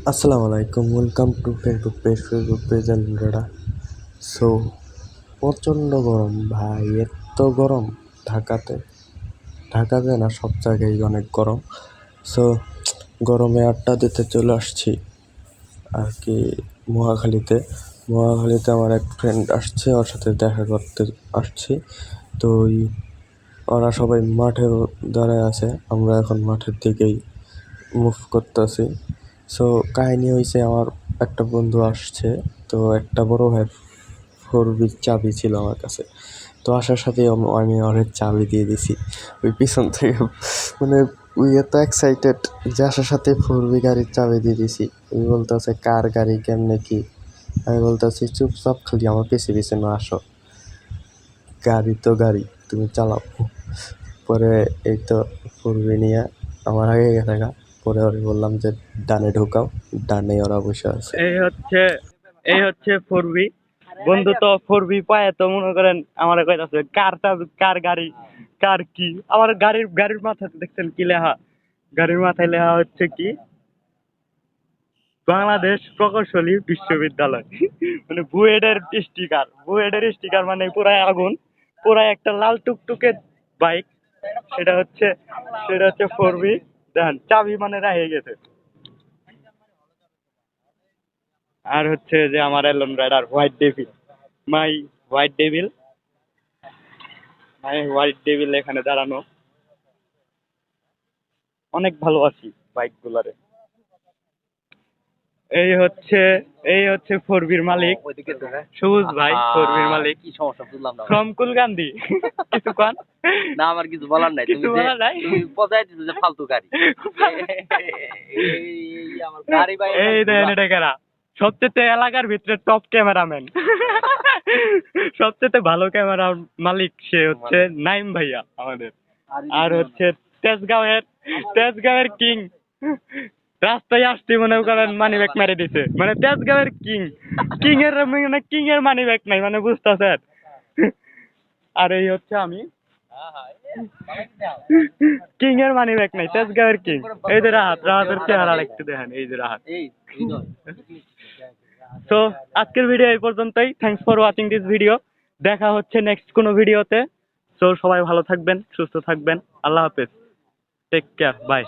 আসসালামু আলাইকুম, welcome to Facebook page আলরেডা। সো প্রচণ্ড গরম ভাই, এত গরম ঢাকাতে। ঢাকাতে না, সব জায়গায় অনেক গরম। সো গরমে আড্ডা দিতে চলে আসছি আর কি মহাখালীতে। মহাখালীতে আমার এক ফ্রেন্ড আসছে, ওর সাথে দেখা করতে আসছি। তো ওরা সবাই মাঠে দাঁড়ায় আছে, আমরা এখন মাঠের দিকেই মুভ করতেছি। সো কাহিনী হয়েছে, আমার একটা বন্ধু আসছে। তো একটা বড় ভাইয়ের 4 চাবি ছিল আমার কাছে। তো আসার সাথেই আমি ওর চাবি দিয়ে দিছি ওই পিছন থেকে। মানে ওই এত এক্সাইটেড যে আসার সাথে 4 গাড়ির চাবি দিয়ে দিছি। ওই বলতেছে কার গাড়ি, কেমনে কি। আমি বলতেছি চুপচাপ খালি আমার পিছিয়ে পিছিয়ে না আসো, গাড়ি তো গাড়ি, তুমি চালাও। পরে এই তো 4 নিয়ে আমার আগে গেছে গা। পরে ওরে বললাম যে ডানে ঢোকাও, ডানে ওরা বসে আছে। এই হচ্ছে এই হচ্ছে 4V। বন্ধু তো 4V পায় তো মনে করেন আমার কইতাছে কার গাড়ি, কার কি। আমার গাড়ির মাথাতে দেখছেন কি লেখা? গাড়ির মাথায় লেখা হচ্ছে কি, বাংলাদেশ প্রকৌশলী বিশ্ববিদ্যালয়। মানে বুয়েটের স্টিকার মানে পুরাই আগুন, পুরাই একটা লাল টুকটুকে বাইক। সেটা হচ্ছে 4V। দেখেন চাবি মানে রাহে গেছে। আর হচ্ছে যে আমার এলন রাইডার মাই হোয়াইট ডেভিল হোয়াইট ডেভিল এখানে দাঁড়ানো। অনেক ভালোবাসি বাইক গুলারে। এই হচ্ছে এই হচ্ছে 4Vর মালিক সবুজ ভাই, 4Vর মালিক। কি সমস্যা বুঝলাম না ফ্রম কুলকান্দি। কিছু কন? না আমার কিছু বলার নাই কিছু বলার নাই? তুমি পজাই দিছো যে ফালতু গাড়ি আমার গাড়ি ভাই এই দেখেন এটা কারা, সবচেয়ে এলাকার ভিতরে টপ ক্যামেরাম্যান। সবচেয়ে ভালো ক্যামেরা মালিক সে হচ্ছে নাইম ভাইয়া আমাদের। আর হচ্ছে তেজগাঁওয়ের কিং। রাস্তায় আসতে মনে করেন মানি ব্যাগ মেরে দিছে, মানে তেজগাঁওয়ের কিং এর মানি ব্যাগ নাই, মানে বুঝতেছেন। আর এই হচ্ছে আমি, কিং এর মানি ব্যাগ নাই, তেজগাঁওয়ের কিং। এই যে রাহাতের চেহারা একটু দেখেন, এই যে রাহাত। তো আজকের ভিডিও এই পর্যন্তই। Thanks for watching this video. দেখা হচ্ছে নেক্সট কোনো ভিডিওতে। তো সবাই ভালো থাকবেন, সুস্থ থাকবেন। আল্লাহ হাফেজ, টেক কেয়ার, বাই।